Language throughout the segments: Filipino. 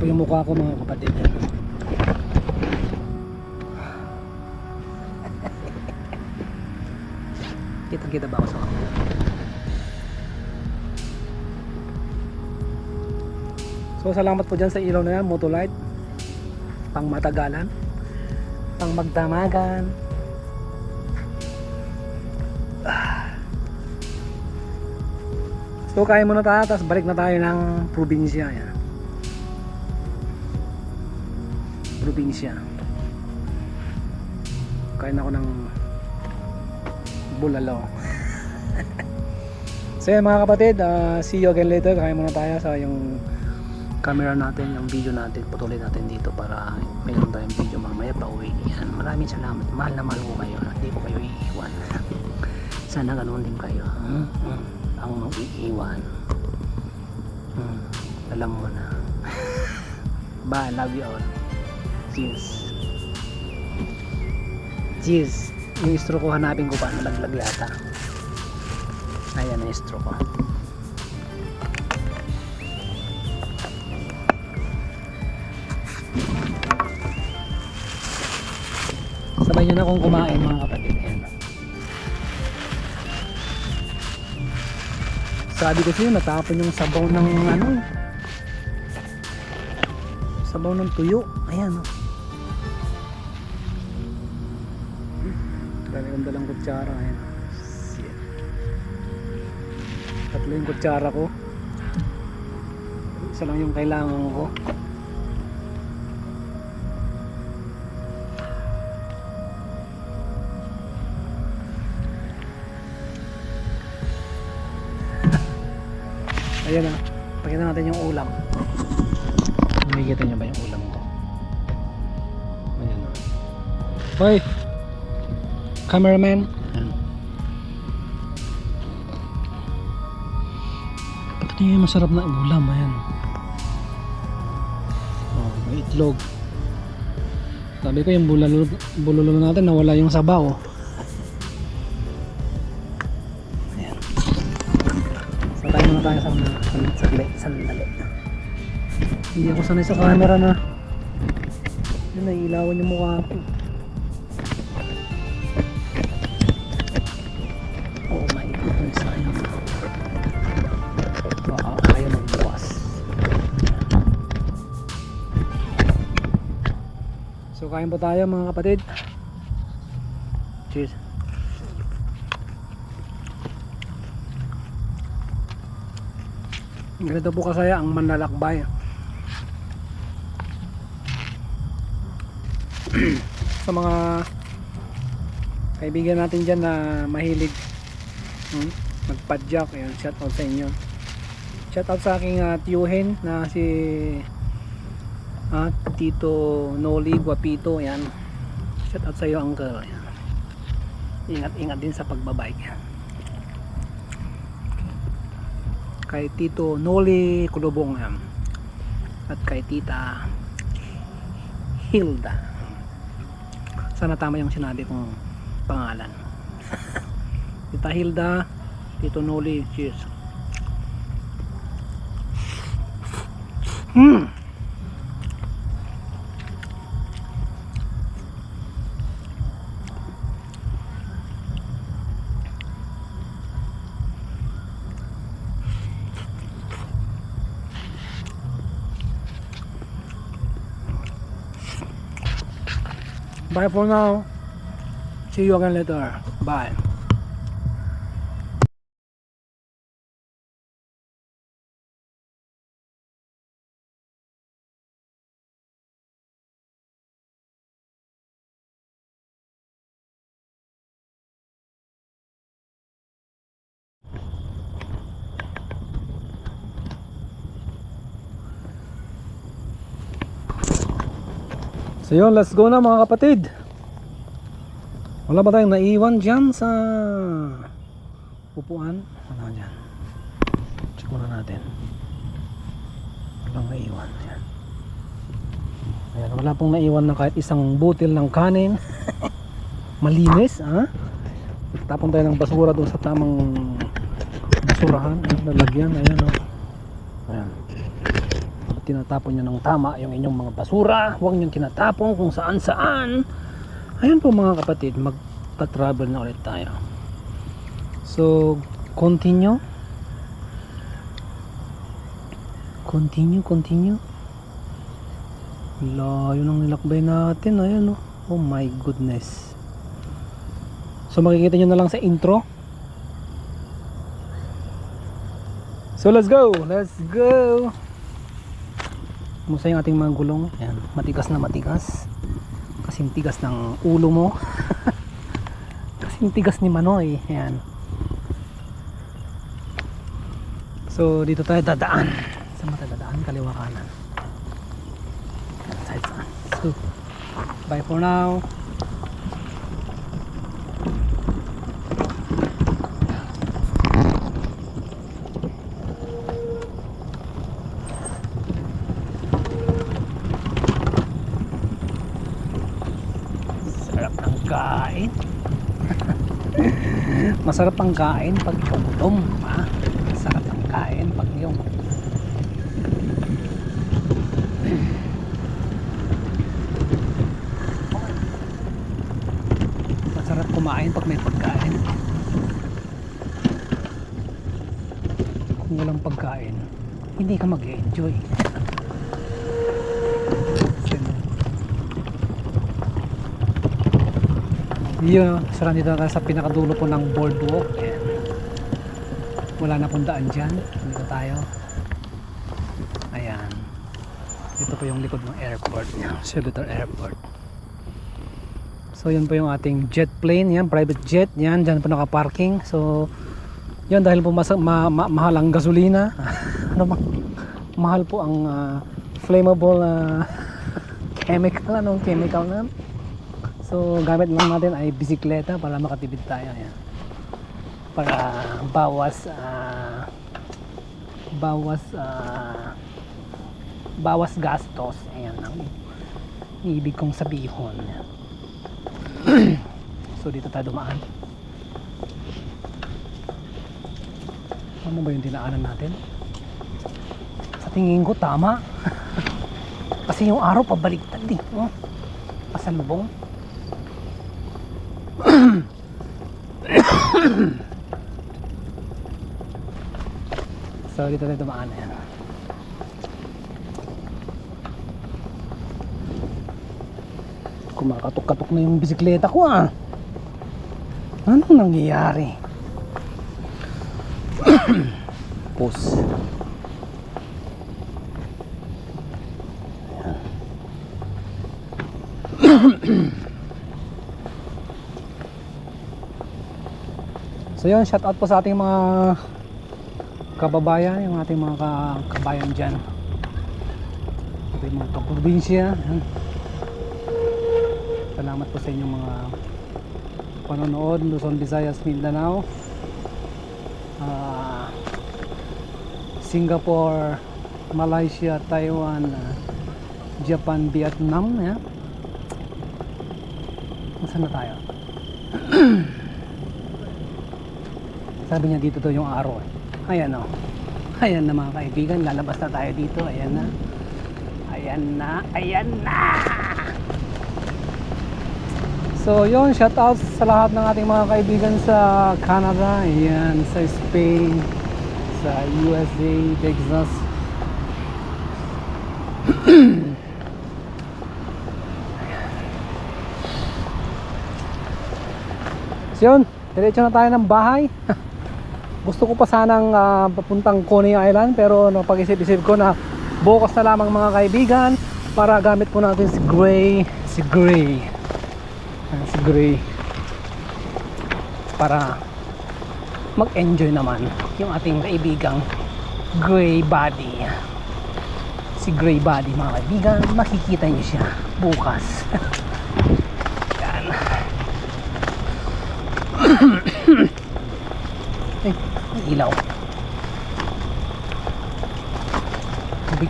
po yung mukha ko mga kapatid. Kita ba ako sa mga? So salamat po dyan sa ilaw na yan, Motolight. Pang matagalan, pang magdamagan. So kaya muna tayo, tapos balik na tayo ng probinsya. Yan. Probinsya. Kain ako ng bulalo. So yan mga kapatid, see you again later. Kain muna tayo sa yung camera natin, yung video natin. Patuloy natin dito para mayroon tayong video mamaya pa uwi. Yan. Maraming salamat. Mahal na mahal ko kayo. Hindi ko kayo iiwan. Sana ganoon din kayo. Ang mag-iiwan. Alam mo na. Bye, love you all. Cheers. Cheers. Yung straw ko hanapin ko pa, nalaglag yata. Ayan ang straw ko. Sabay nyo na kung kumain mga kapatid. Ayan. Sabi ko siya, natapon yung sabaw ng ano, sabaw ng tuyo. Ayan o. Dali kong dalang kutsara. Ayan. Tatlo yung kutsara ko. Isa lang yung kailangan ko. Ayan na, pakita natin yung ulam. Nakikita nyo ba yung ulam ko? Ayan na. Hoy! Cameraman! Ayan. Pakita nyo yung masarap na ulam. Ayan. Oh, may itlog. Sabi ko yung bulalo natin nawala yung sabaw. Tayo sa sandali. Hindi ako sanay sa camera na yun, naiilawan yung mukha ko. Oh my goodness, sayang. Baka kaya magbukas. So kain po tayo mga kapatid. Cheers. Ganito po kasaya ang manlalakbay. Sa mga kaibigan natin dyan na mahilig magpadyak, ayan, shout out sa inyo. Shout out sa aking tiyuhin na si Tito Noli Guapito. Ayan. Shout out sa iyo, uncle. Ayan. Ingat din sa pagbabike. Kay Tito Noli Kulubong at kay Tita Hilda. Sana tama yung sinabi kong pangalan. Tita Hilda, Tito Noli, cheers. Bye for now. See you again later. Bye. So yun, let's go na mga kapatid. Wala ba tayong naiwan dyan sa upuan? Ano dyan? Check muna natin. Walang naiwan. Ayan. Ayan, wala pong naiwan na kahit isang butil ng kanin. Malinis, ha? Tapon tayo ng basura doon sa tamang basurahan. Ayan, lalagyan. Ayan, o. Ayan. tinatapon nyo ng tama yung inyong mga basura, huwag nyo tinatapon kung saan saan. Ayan po mga kapatid, magpa-travel na ulit tayo. So continue. Layo ng nilakbay natin. Ayan, oh my goodness. So makikita nyo na lang sa intro. So let's go. Kumusta yung ating mga gulong? Ayan, matigas na matigas. Kasing tigas ng ulo mo. Kasing tigas ni Manoy. Ayan. So dito tayo dadaan. Saan ba tayo dadaan? Kaliwa kanan. So bye for now. Sarap ng kain. Masarap ang kain pag ikaw gutom, ha? Masarap ang kain pag yung masarap kumain pag may pagkain. Kung walang pagkain, hindi ka mag-enjoy. Yun, sarang dito na sa pinakadulo po ng boardwalk. Ayan. Wala na pong daan dyan. Dito tayo. Ayan. Ito po yung likod ng airport. Seletar Airport. So yun po yung ating jet plane. Yan, private jet. Yan, dyan po nakaparking. So yun, dahil po mahal ang gasolina. Ano ba? Mahal po ang flammable chemical. Anong chemical na? So gamit lang natin ay bisikleta para makatipid tayo. Ayan. Para bawas gastos. Ayan ang ibig kong sabihin. So dito tayo dumaan. Ano ba yung dinaanan natin? Sa tingin ko tama. Kasi yung araw pabaliktad eh. Pasalubong. So dito tayo dumaan. Ayan. Kumakatok-katok na yung bisikleta ko Anong nangyayari? Pause. So yun, shout out po sa ating mga kababayan, yung ating mga kabayan dyan, ating mga kaprobinsya. Salamat po sa inyong mga panonood. Luzon, Visayas, Mindanao, Singapore, Malaysia, Taiwan, Japan, Vietnam. Saan na tayo? Sabi niya dito daw yung araw. Ayan Ayan na mga kaibigan, lalabas na tayo dito. Ayan na. So yun, shout out sa lahat ng ating mga kaibigan sa Canada, ayan, sa Spain, sa USA, Texas. So yun, diretso na tayo ng bahay. Gusto ko pa sanang papuntang Coney Island, pero napag-isip-isip ko na bukas na lamang mga kaibigan para gamit po natin si Gray para mag-enjoy naman yung ating kaibigang Gray Body. Si Gray Body mga kaibigan, makikita nyo siya bukas. Yan. May ilaw.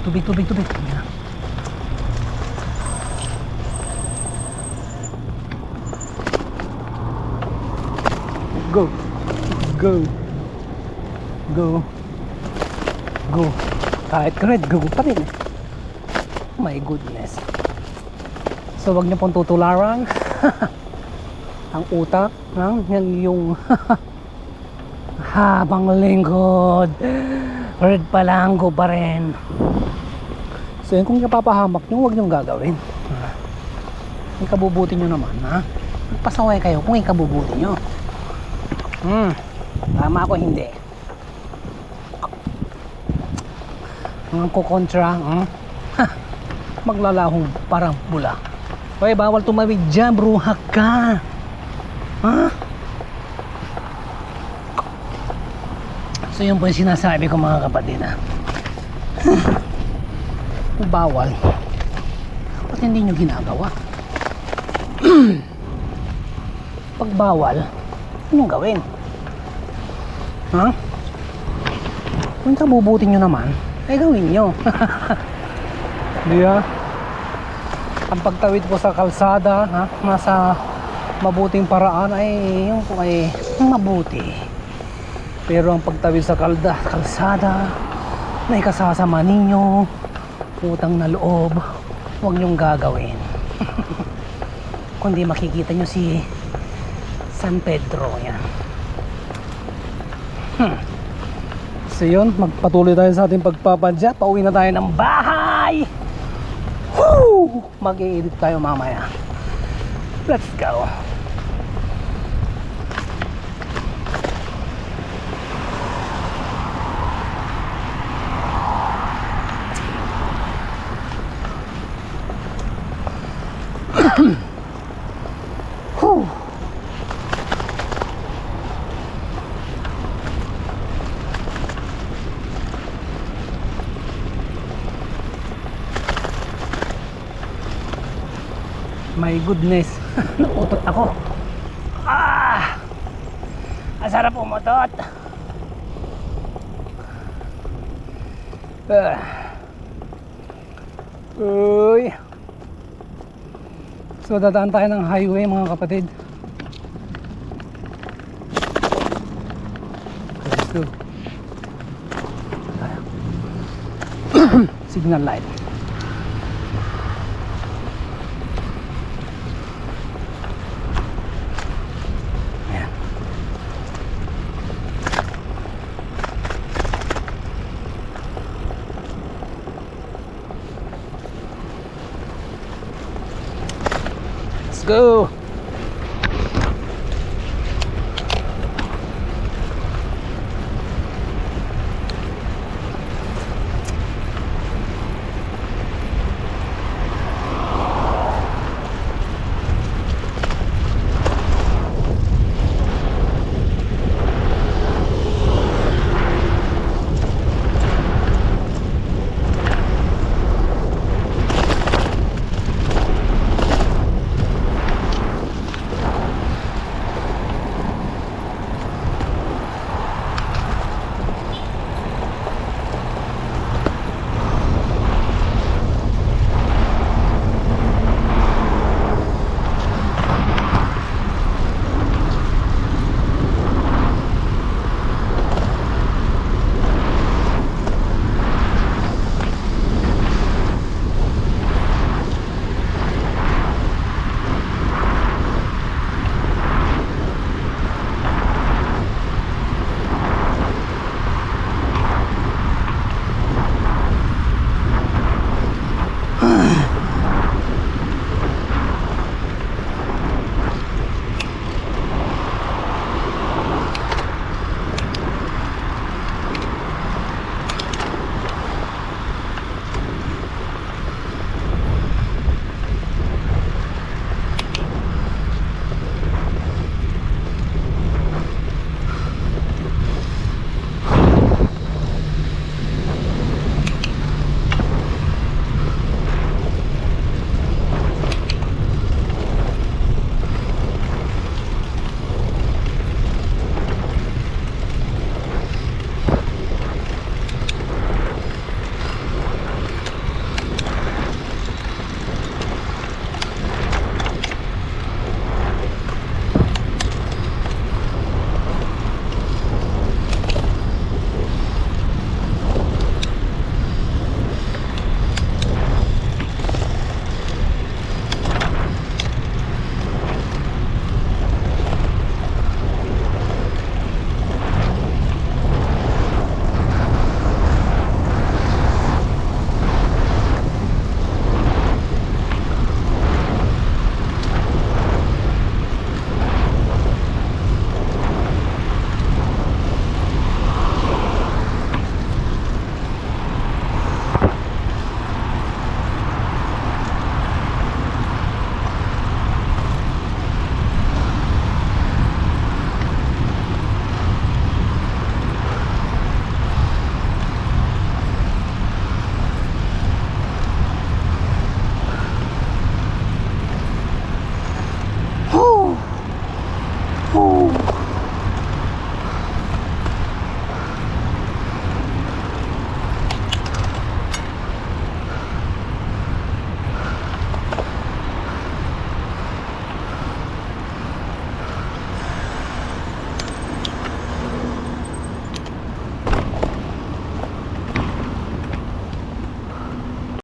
Tubig. Yan. Go. Kahit red, go pa rin. My goodness. So wag niyo pong tutularan ang utak ng yung habang lingkod. Red Palanggo pa rin. So yun, kung napapahamak nyo, huwag nyo gagawin. Ikabubuti nyo naman, ha? Magpasaway kayo kung ikabubuti nyo. Tama ako, hindi. Ang kukontra, maglalahong parang bula. Hoy, bawal tumawid dyan, bruhak ka. Ha? So yun po yung sinasabi ko, mga kapatid, ha? Bawal. Ba't hindi nyo ginagawa? Pag bawal, anong gawin? Ha? Kung kabubuti nyo naman, ay gawin nyo. Di ba? Ang pagtawid po sa kalsada, ha? Nasa mabuting paraan ay yung po ay mabuti. Pero ang pagtawid sa kalsada na ikasasama ninyo, utang na loob, huwag nyong gagawin. Kundi makikita nyo si San Pedro, yan. So yun, magpatuloy tayo sa ating pagpapadya. Pauwi na tayo ng bahay. Woo! Mag-i-edit tayo mamaya. Let's go. Whew. My goodness. Nautot ako. Ang sarap umutot. Uy. So dadaan tayo ng highway, mga kapatid. Let's go. Signal light. Ayan. Let's go.